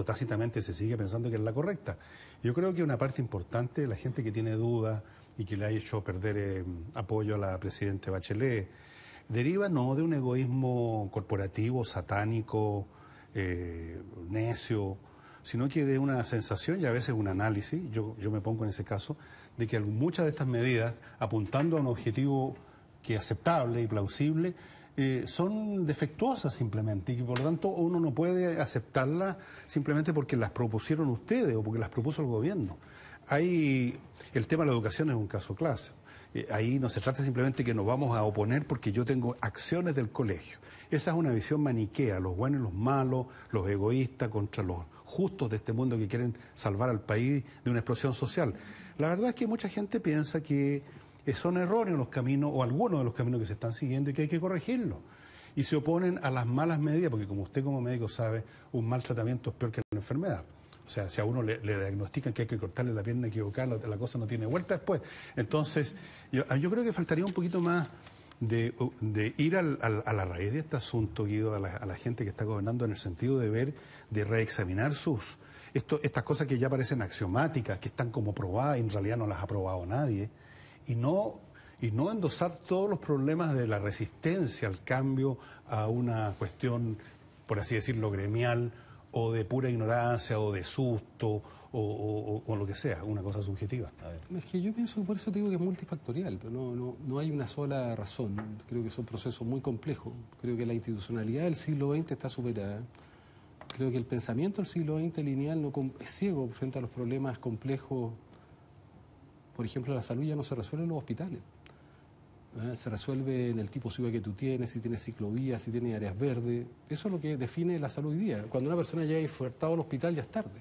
tácitamente se sigue pensando que es la correcta. Yo creo que una parte importante de la gente que tiene dudas y que le ha hecho perder apoyo a la presidenta Bachelet, deriva no de un egoísmo corporativo, satánico, necio, sino que de una sensación y a veces un análisis, yo me pongo en ese caso, de que muchas de estas medidas, apuntando a un objetivo que es aceptable y plausible, son defectuosas simplemente y que por lo tanto uno no puede aceptarlas simplemente porque las propusieron ustedes o porque las propuso el gobierno. El tema de la educación es un caso clásico. Ahí no se trata simplemente que nos vamos a oponer porque yo tengo acciones del colegio. Esa es una visión maniquea, los buenos y los malos, los egoístas contra los justos de este mundo que quieren salvar al país de una explosión social. La verdad es que mucha gente piensa que son erróneos los caminos o algunos de los caminos que se están siguiendo y que hay que corregirlos. Y se oponen a las malas medidas, porque como usted como médico sabe, un mal tratamiento es peor que la enfermedad. O sea, si a uno le diagnostican que hay que cortarle la pierna equivocada, la cosa no tiene vuelta después. Entonces, yo creo que faltaría un poquito más de ir a la raíz de este asunto, Guido, a la gente que está gobernando, en el sentido de ver, de reexaminar estas cosas que ya parecen axiomáticas, que están como probadas y en realidad no las ha probado nadie, y no endosar todos los problemas de la resistencia al cambio a una cuestión, por así decirlo, gremial, o de pura ignorancia, o de susto, o lo que sea, una cosa subjetiva. Es que yo pienso, por eso digo que es multifactorial, pero no hay una sola razón. Creo que son procesos muy complejos. Creo que la institucionalidad del siglo XX está superada. Creo que el pensamiento del siglo XX lineal es ciego frente a los problemas complejos. Por ejemplo, la salud ya no se resuelve en los hospitales. Se resuelve en el tipo de ciudad que tú tienes, si tienes ciclovías, si tienes áreas verdes. Eso es lo que define la salud hoy día. Cuando una persona llega infartada al hospital ya es tarde.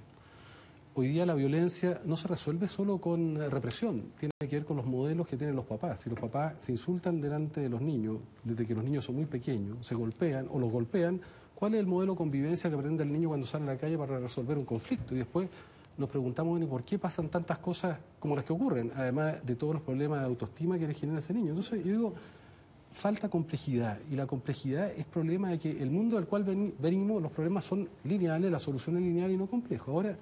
Hoy día la violencia no se resuelve solo con represión, tiene que ver con los modelos que tienen los papás. Si los papás se insultan delante de los niños, desde que los niños son muy pequeños, se golpean o los golpean, ¿cuál es el modelo de convivencia que aprende el niño cuando sale a la calle para resolver un conflicto? Y después nos preguntamos, bueno, ¿por qué pasan tantas cosas como las que ocurren? Además de todos los problemas de autoestima que le genera ese niño. Entonces yo digo, falta complejidad, y la complejidad es problema de que el mundo del cual venimos, los problemas son lineales, la solución es lineal y no complejo. Ahora,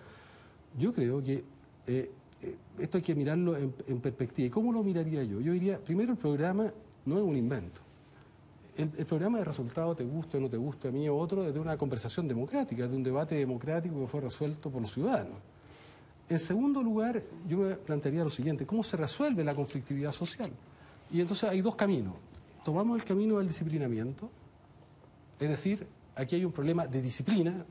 yo creo que esto hay que mirarlo en perspectiva. ¿Y cómo lo miraría yo? Yo diría, primero, el programa no es un invento. El programa de resultado, te guste o no te guste a mí o otro, es de una conversación democrática, de un debate democrático que fue resuelto por los ciudadanos. En segundo lugar, yo me plantearía lo siguiente: ¿cómo se resuelve la conflictividad social? Y entonces hay dos caminos. Tomamos el camino del disciplinamiento, es decir, aquí hay un problema de disciplina,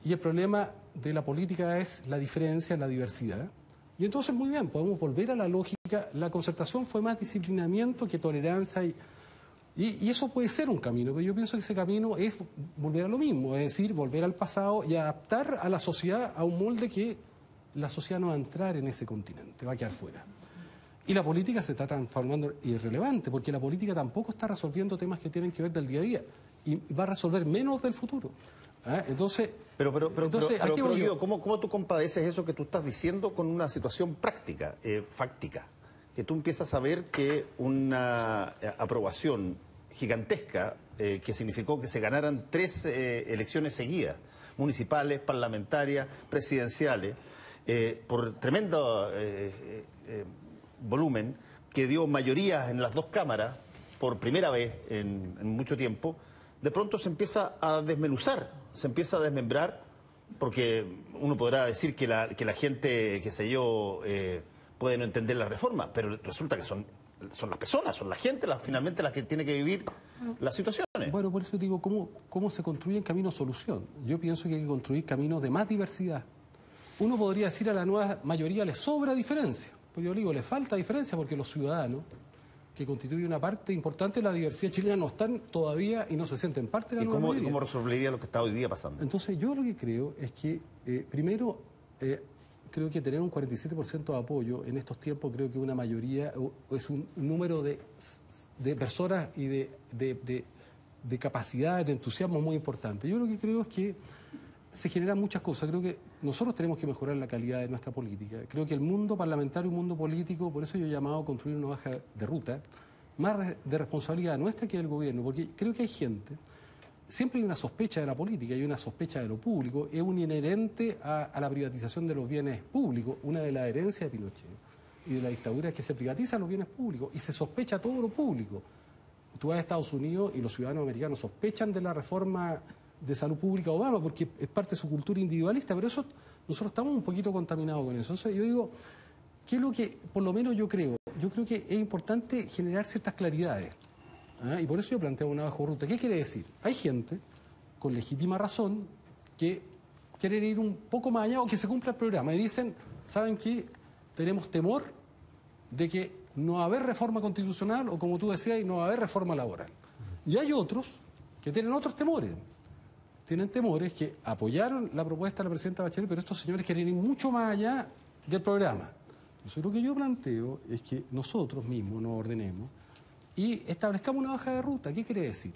y el problema de la política es la diferencia, la diversidad. Y entonces, muy bien, podemos volver a la lógica. La concertación fue más disciplinamiento que tolerancia, y eso puede ser un camino, pero yo pienso que ese camino es volver a lo mismo, es decir, volver al pasado y adaptar a la sociedad a un molde que la sociedad no va a entrar en ese continente, va a quedar fuera. Y la política se está transformando irrelevante, porque la política tampoco está resolviendo temas que tienen que ver del día a día, y va a resolver menos del futuro. Entonces, Guido, ¿cómo tú compadeces eso que tú estás diciendo con una situación práctica, fáctica? Que tú empiezas a ver que una aprobación gigantesca que significó que se ganaran 3 elecciones seguidas, municipales, parlamentarias, presidenciales, por tremendo volumen, que dio mayorías en las 2 cámaras por primera vez en mucho tiempo, de pronto se empieza a desmenuzar, se empieza a desmembrar, porque uno podrá decir que la gente, qué sé yo, puede no entender la reforma, pero resulta que son las personas, son la gente finalmente las que tiene que vivir las situaciones. Bueno, por eso digo, ¿cómo se construyen caminos solución? Yo pienso que hay que construir caminos de más diversidad. Uno podría decir a la nueva mayoría le sobra diferencia, pues yo digo, le falta diferencia porque los ciudadanos, que constituyen una parte importante de la diversidad chilena, no están todavía y no se sienten parte de la nueva mayoría. ¿Y cómo resolvería lo que está hoy día pasando? Entonces yo lo que creo es que, primero, creo que tener un 47% de apoyo en estos tiempos, creo que una mayoría es un número de personas y de capacidades, de entusiasmo muy importante. Yo lo que creo es que se generan muchas cosas. Creo que nosotros tenemos que mejorar la calidad de nuestra política. Creo que el mundo parlamentario y el mundo político, por eso yo he llamado a construir una hoja de ruta, más de responsabilidad nuestra que del gobierno, porque creo que hay gente siempre hay una sospecha de la política, hay una sospecha de lo público, es un inherente a la privatización de los bienes públicos, una de las herencias de Pinochet y de la dictadura es que se privatizan los bienes públicos y se sospecha todo lo público. Tú vas a Estados Unidos y los ciudadanos americanos sospechan de la reforma de salud pública de Obama porque es parte de su cultura individualista, pero eso nosotros estamos un poquito contaminados con eso. Entonces yo digo, ¿qué es lo que, por lo menos yo creo? Yo creo que es importante generar ciertas claridades. Y por eso yo planteo una bajo ruta. ¿Qué quiere decir? Hay gente, con legítima razón, que quieren ir un poco más allá o que se cumpla el programa y dicen, ¿saben qué? Tenemos temor de que no va a haber reforma constitucional o, como tú decías, no va a haber reforma laboral. Y hay otros que tienen otros temores. Tienen temores que apoyaron la propuesta de la presidenta Bachelet, pero estos señores quieren ir mucho más allá del programa. Entonces lo que yo planteo es que nosotros mismos nos ordenemos y establezcamos una hoja de ruta. ¿Qué quiere decir?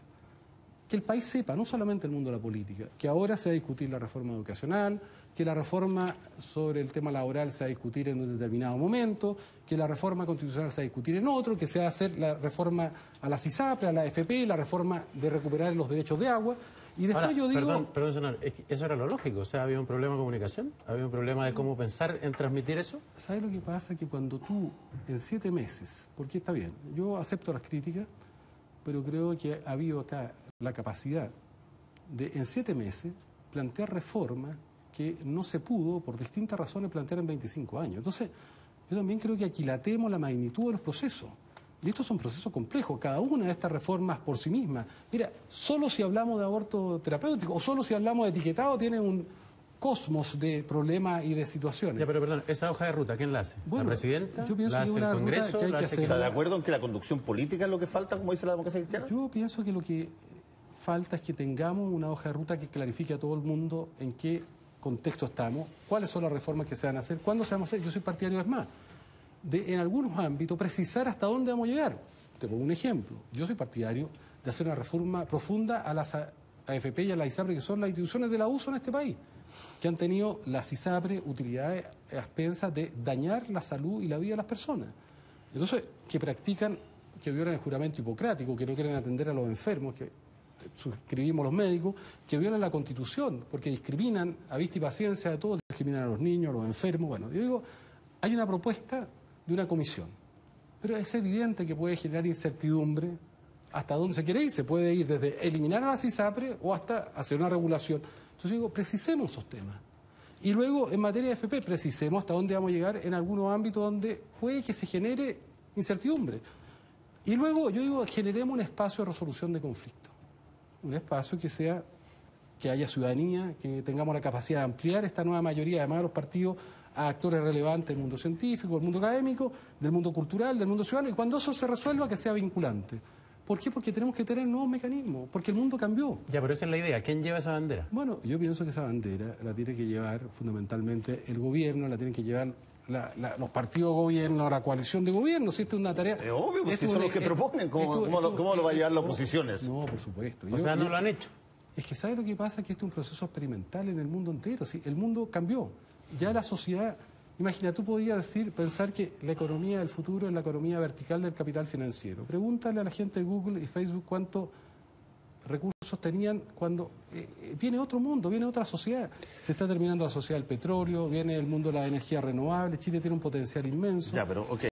Que el país sepa, no solamente el mundo de la política, que ahora se va a discutir la reforma educacional, que la reforma sobre el tema laboral se va a discutir en un determinado momento, que la reforma constitucional se va a discutir en otro, que se va a hacer la reforma a la CISAPRE, a la AFP, la reforma de recuperar los derechos de agua. Y después ahora, yo digo... Perdón, senador, es que eso era lo lógico. O sea, había un problema de comunicación, había un problema de cómo pensar en transmitir eso. ¿Sabes lo que pasa? Que cuando tú, en 7 meses, porque está bien, yo acepto las críticas, pero creo que ha habido acá la capacidad de, en 7 meses, plantear reformas que no se pudo, por distintas razones, plantear en 25 años. Entonces, yo también creo que aquilatemos la magnitud de los procesos. Y estos son procesos complejos, cada una de estas reformas por sí misma. Mira, solo si hablamos de aborto terapéutico o solo si hablamos de etiquetado tiene un cosmos de problemas y de situaciones. Ya, pero perdón, esa hoja de ruta, ¿quién la hace? Bueno, ¿la presidenta? yo pienso ¿La que hace una el ruta Congreso? que hay ¿La que hace hacer- ¿Está de acuerdo en que la conducción política es lo que falta, como dice la democracia cristiana? Yo pienso que lo que falta es que tengamos una hoja de ruta que clarifique a todo el mundo en qué contexto estamos, cuáles son las reformas que se van a hacer, cuándo se van a hacer. Yo soy partidario, es más, de en algunos ámbitos precisar hasta dónde vamos a llegar. Te pongo un ejemplo. Yo soy partidario de hacer una reforma profunda a las AFP y a la ISAPRE, que son las instituciones del abuso en este país, que han tenido las ISAPRE utilidades a expensas de dañar la salud y la vida de las personas. Entonces, que practican, que violan el juramento hipocrático, que no quieren atender a los enfermos, que suscribimos los médicos, que violan la Constitución, porque discriminan a vista y paciencia de todos, discriminan a los niños, a los enfermos. Bueno, yo digo, hay una propuesta de una comisión, pero es evidente que puede generar incertidumbre hasta dónde se quiere ir. Se puede ir desde eliminar a la CISAPRE o hasta hacer una regulación. Entonces digo, precisemos esos temas. Y luego, en materia de FP, precisemos hasta dónde vamos a llegar en algunos ámbitos donde puede que se genere incertidumbre. Y luego, yo digo, generemos un espacio de resolución de conflictos. Un espacio que sea, que haya ciudadanía, que tengamos la capacidad de ampliar esta nueva mayoría, además de los partidos, a actores relevantes del mundo científico, del mundo académico, del mundo cultural, del mundo ciudadano, y cuando eso se resuelva, que sea vinculante. ¿Por qué? Porque tenemos que tener nuevos mecanismos, porque el mundo cambió. Ya, pero esa es la idea. ¿Quién lleva esa bandera? Bueno, yo pienso que esa bandera la tiene que llevar fundamentalmente el gobierno, la tienen que llevar los partidos de gobierno, la coalición de gobierno. Si esto es una tarea... Es obvio, pues, esto si es son una- los que proponen, ¿cómo lo va a llevar la oposición eso? No, por supuesto. O sea, no lo han hecho. Es que ¿sabe lo que pasa? Que este es un proceso experimental en el mundo entero. ¿Sí? El mundo cambió. Ya la sociedad... Imagina, tú podías pensar que la economía del futuro es la economía vertical del capital financiero. Pregúntale a la gente de Google y Facebook cuántos recursos tenían cuando viene otro mundo, viene otra sociedad. Se está terminando la sociedad del petróleo, viene el mundo de la energía renovable, Chile tiene un potencial inmenso. Ya, pero ok.